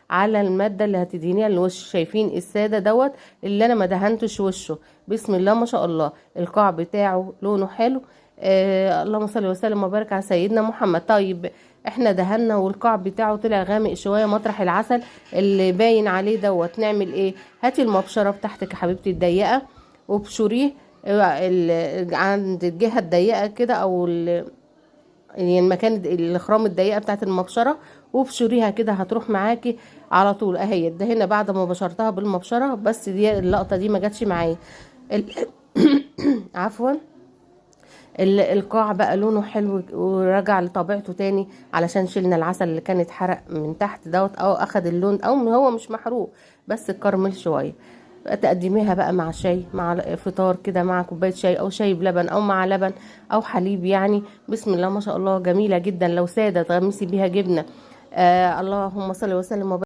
على الماده اللي هتدهنيها الوش. شايفين الساده دوت اللي انا ما دهنتش وشه. بسم الله ما شاء الله، القاع بتاعه لونه حلو. اللهم صل وسلم وبارك على سيدنا محمد. طيب احنا دهنا والقاع بتاعه طلع غامق شويه مطرح العسل اللي باين عليه دوت. نعمل ايه؟ هاتي المبشره بتاعتك يا حبيبتي الضيقه وابشريه عند الجهه الضيقه كده، او يعني المكان الخرام الضيقه بتاعت المبشره، وابشريها كده هتروح معاكي على طول اهي. ده هنا بعد ما بشرتها بالمبشره، بس دي اللقطه دي ما جاتش معايا عفوا. القاع بقى لونه حلو ورجع لطبيعته تاني، علشان شلنا العسل اللي كان اتحرق من تحت دوت، او اخد اللون، او هو مش محروق بس الكرمل شويه. تقدميها بقى مع شاي، مع فطار كده، مع كوبايه شاي او شاي بلبن، او مع لبن او حليب يعني. بسم الله ما شاء الله، جميله جدا. لو ساده تغمسي بيها جبنه. اللهم صل وسلم وبارك.